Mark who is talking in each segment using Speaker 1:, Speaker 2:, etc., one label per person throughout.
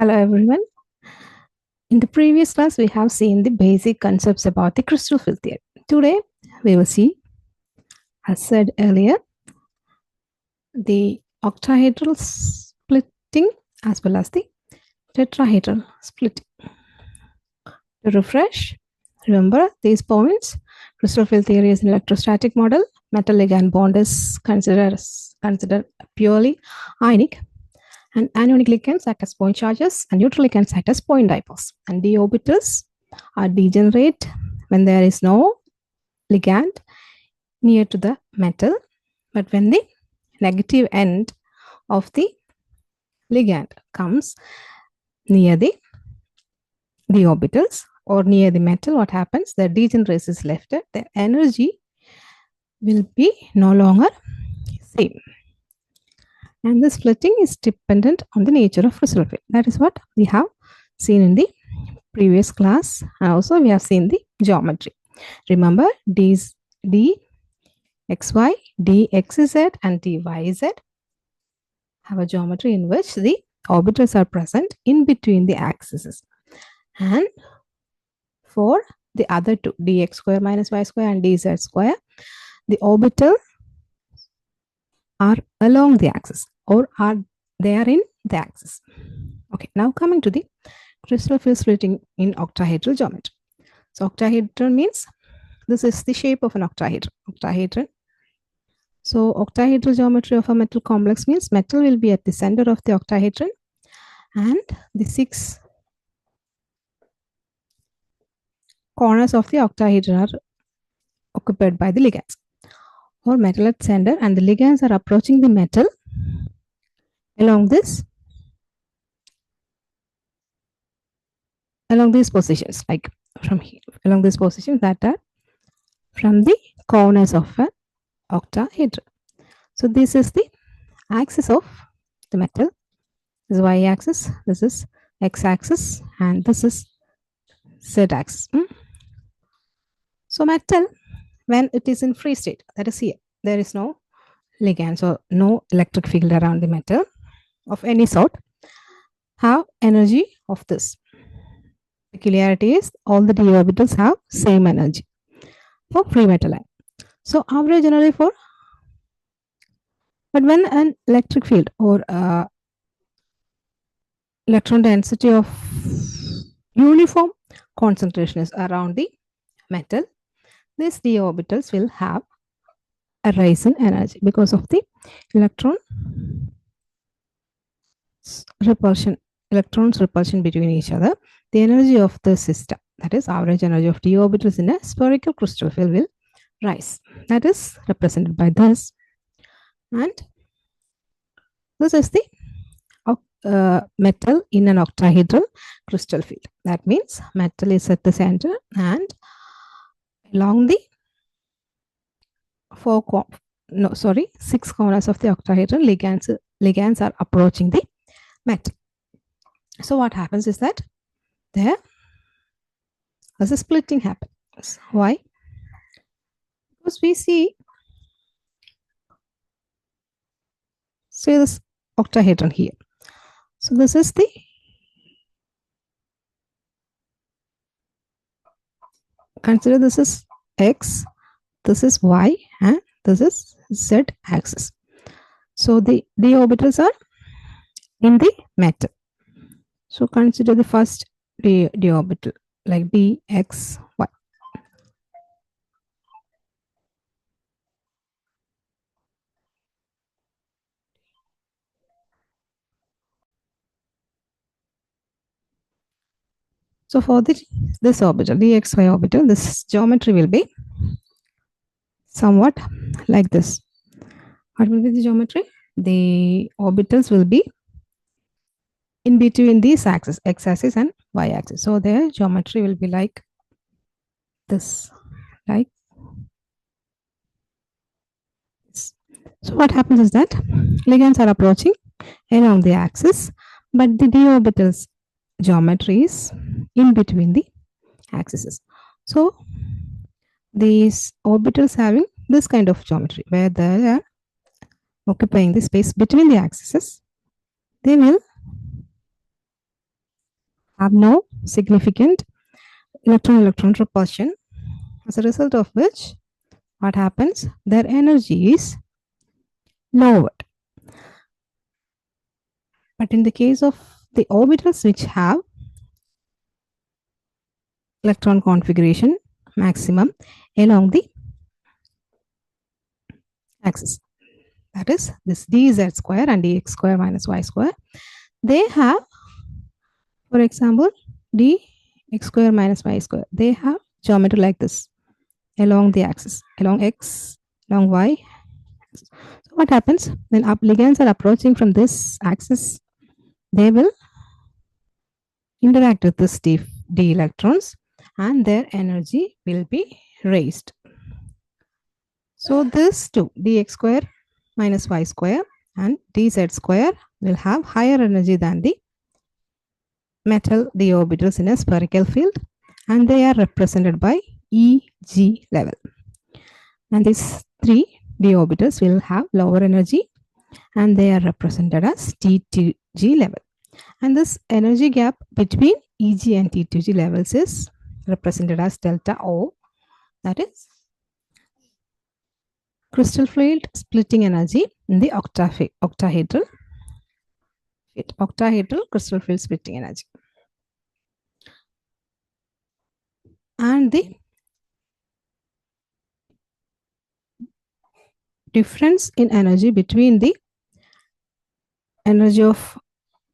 Speaker 1: Hello everyone. In the previous class, we have seen the basic concepts about the crystal field theory. Today, we will see, as said earlier, the octahedral splitting as well as the tetrahedral splitting. To refresh, remember these points. Crystal field theory is an electrostatic model. Metal ligand bond is considered purely ionic. And anionic ligands act as point charges, and neutral ligands act as point dipoles. And d orbitals are degenerate when there is no ligand near to the metal, but when the negative end of the ligand comes near the d orbitals or near the metal, what happens? The degeneracy is left. The energy will be no longer same. And the splitting is dependent on the nature of crystal field. That is what we have seen in the previous class. And also we have seen the geometry. Remember, dxy, dxz, and dyz have a geometry in which the orbitals are present in between the axes. And for the other two, dx square minus y square and dz square, the orbitals are along the axis or they are in the axis. Okay, now coming to the crystal field splitting in octahedral geometry. So octahedral means this is the shape of an octahedron. So octahedral geometry of a metal complex means metal will be at the center of the octahedron and the 6 corners of the octahedron are occupied by the ligands. Or metal at center, and the ligands are approaching the metal along these positions, like from here, along these positions that are from the corners of an octahedron. So this is the axis of the metal. This is y-axis, this is x-axis, and this is z-axis. So metal, when it is in free state, that is here, there is no ligand, so no electric field around the metal of any sort, have energy of this. Peculiarity is all the d orbitals have same energy for free metal ion. So average energy for, but when an electric field or electron density of uniform concentration is around the metal, these d orbitals will have a rise in energy because of the electrons repulsion between each other. The energy of the system, that is average energy of d orbitals in a spherical crystal field, will rise. That is represented by this. And this is the metal in an octahedral crystal field. That means metal is at the center, and along the 6 corners of the octahedron, ligands are approaching the metal. So what happens is that there is a splitting happens. Why? Because we see this octahedron here. So this is the consider this is x, this is y, and this is z axis. So the d orbitals are in the metal. So consider the first d orbital like d, x, y. So for this orbital, dxy orbital, this geometry will be somewhat like this. What will be the geometry? The orbitals will be in between these axes, x-axis and y-axis. So their geometry will be like this, like this. So what happens is that ligands are approaching along the axis, but the d orbitals geometry is in between the axes. So these orbitals having this kind of geometry where they are occupying the space between the axes, they will have no significant electron-electron repulsion, as a result of which what happens? Their energy is lowered. But in the case of the orbitals which have electron configuration maximum along the axis, that is this dz square and dx square minus y square, they have, for example, dx square minus y square, they have geometry like this along the axis, along x, along y. So what happens when ligands are approaching from this axis? They will interact with this d electrons and their energy will be raised. So this two, dx square minus y square and dz square, will have higher energy than the metal d orbitals in a spherical field, and they are represented by Eg level. And these three d orbitals will have lower energy and they are represented as T2G level. And this energy gap between Eg and T2G levels is represented as delta O, that is crystal field splitting energy in the octahedral crystal field splitting energy. And the difference in energy between the energy of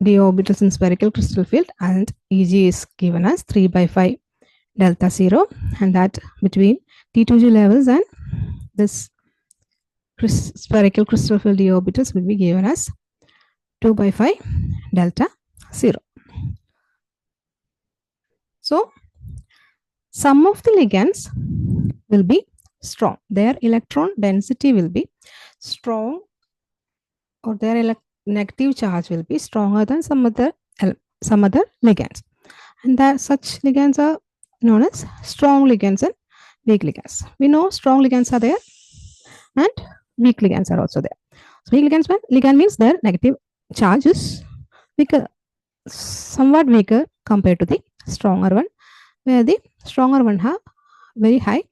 Speaker 1: d orbitals in spherical crystal field and Eg is given as 3 by 5 delta 0, and that between T2G levels and this spherical crystal field d orbitals will be given as 2 by 5 delta 0. So some of the ligands will be strong. Their electron density will be strong, or their negative charge will be stronger than some other ligands. And that such ligands are known as strong ligands and weak ligands. We know strong ligands are there and weak ligands are also there. So weak ligand means their negative charge is weaker, somewhat weaker compared to the stronger one, where the stronger one have very high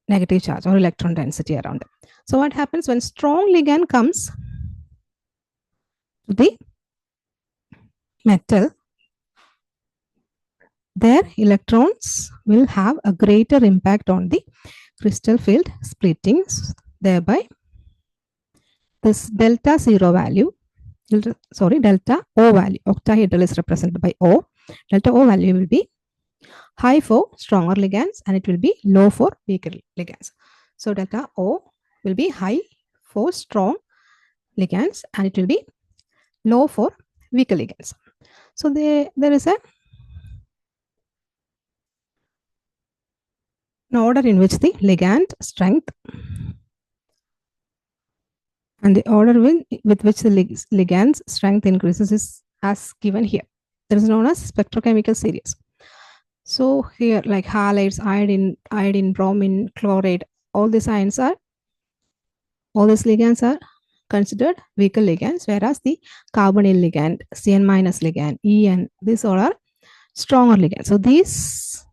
Speaker 1: negative charge or electron density around them. So what happens when strong ligand comes to the metal, their electrons will have a greater impact on the crystal field splitting, thereby this delta 0 value, delta O value, octahedral is represented by O, delta O value will be high for stronger ligands and it will be low for weaker ligands. So delta O will be high for strong ligands and it will be low for weaker ligands. So there is an order in which the ligand strength and the order with which the ligand's strength increases is as given here. That is known as spectrochemical series. So here, like halides, iodine, bromine, chloride, all these ligands are considered weaker ligands, whereas the carbonyl ligand, Cn minus ligand, En, these all are stronger ligands. So these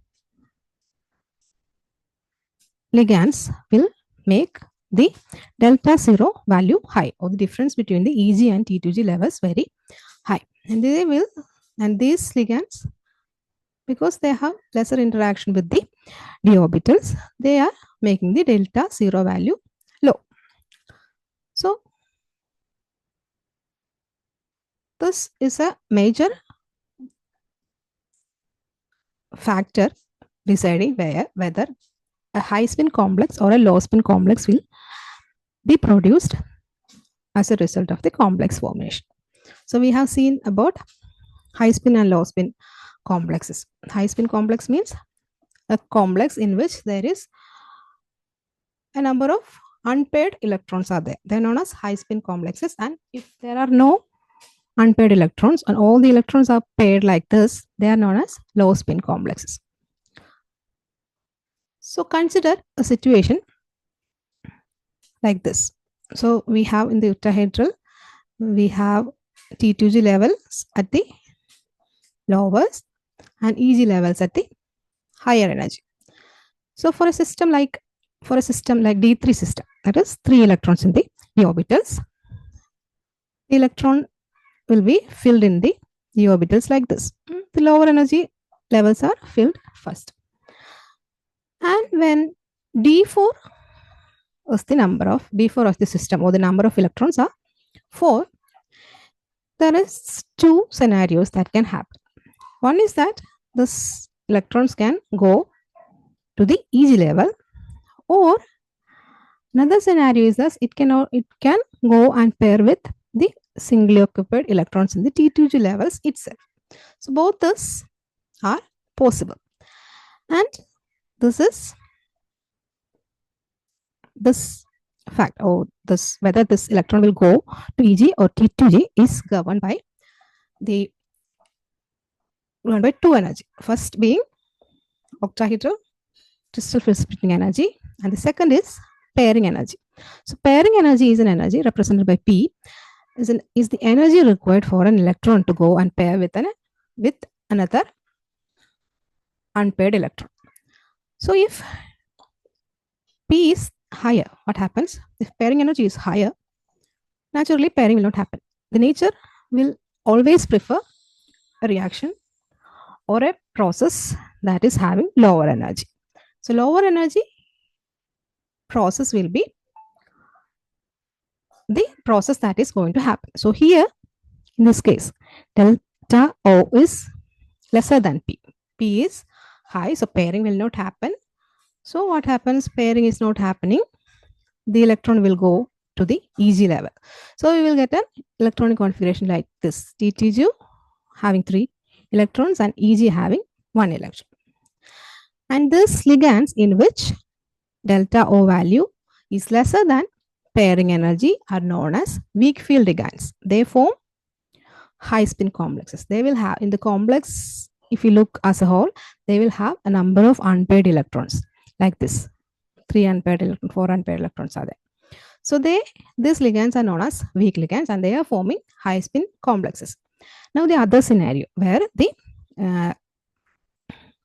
Speaker 1: ligands will make the delta 0 value high, or the difference between the Eg and T2G levels very high. And these ligands, because they have lesser interaction with the d orbitals, they are making the delta 0 value low. So this is a major factor deciding whether a high spin complex or a low spin complex will be produced as a result of the complex formation. So we have seen about high spin and low spin complexes. High spin complex means a complex in which there is a number of unpaired electrons are there. They're known as high spin complexes. And if there are no unpaired electrons and all the electrons are paired like this, they are known as low spin complexes. So consider a situation like this. So we have in the octahedral, we have T2G levels at the lowers and Eg levels at the higher energy. So for a system like D3 system, that is 3 electrons in the d orbitals, the electron will be filled in the d orbitals like this. The lower energy levels are filled first. And when D4 is the number of D4 of the system, or the number of electrons are 4, there is 2 scenarios that can happen. One is that this electrons can go to the Eg level, or another scenario is that it can go and pair with the singly occupied electrons in the T2G levels itself. So both these are possible, and this is this fact, or this whether this electron will go to Eg or T2G is governed by two energy. First being octahedral crystal field splitting energy, and the second is pairing energy. So pairing energy is an energy represented by P, is the energy required for an electron to go and pair with another unpaired electron. So if P is higher, what happens? If pairing energy is higher, naturally pairing will not happen. The nature will always prefer a reaction or a process that is having lower energy. So lower energy process will be the process that is going to happen. So here, in this case, delta O is lesser than P. P is high, so pairing will not happen. So what happens? Pairing is not happening. The electron will go to the Eg level. So we will get an electronic configuration like this. T2 having 3 electrons and Eg having 1 electron. And this ligands in which delta O value is lesser than pairing energy are known as weak field ligands. They form high spin complexes. They will have, in the complex, if you look as a whole, they will have a number of unpaired electrons like this. 3 unpaired electrons, 4 unpaired electrons are there. So these ligands are known as weak ligands, and they are forming high spin complexes. Now the other scenario where the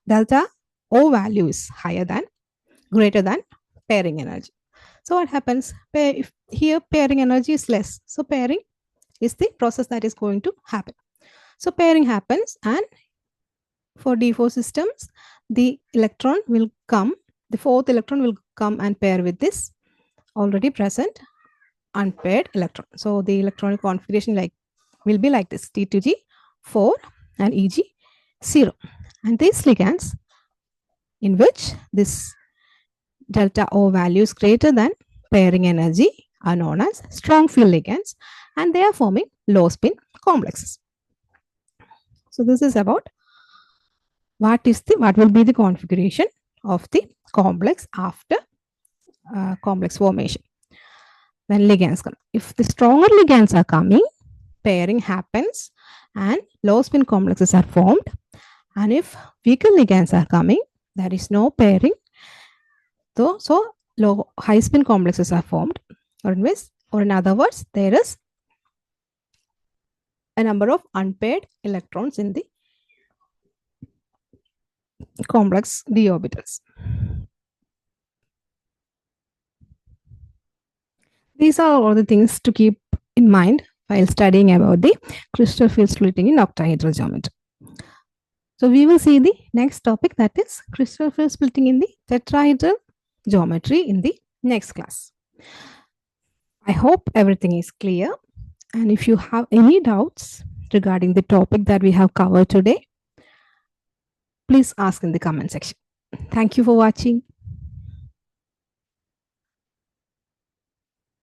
Speaker 1: delta O value is greater than pairing energy. So what happens? If here pairing energy is less, so pairing is the process that is going to happen. So pairing happens, and for D4 systems, the electron will come, the fourth electron will come and pair with this already present unpaired electron. So the electronic configuration will be like this: T2G 4 and Eg 0. And these ligands in which this delta O value is greater than pairing energy are known as strong field ligands, and they are forming low spin complexes. So this is about what will be the configuration of the complex after complex formation when ligands come. If the stronger ligands are coming, pairing happens and low spin complexes are formed. And if weaker ligands are coming, there is no pairing, so low high spin complexes are formed, or in other words, there is a number of unpaired electrons in the complex d orbitals. These are all the things to keep in mind while studying about the crystal field splitting in octahedral geometry. So we will see the next topic, that is crystal field splitting in the tetrahedral geometry, in the next class. I hope everything is clear, and if you have any doubts regarding the topic that we have covered today, please ask in the comment section. Thank you for watching.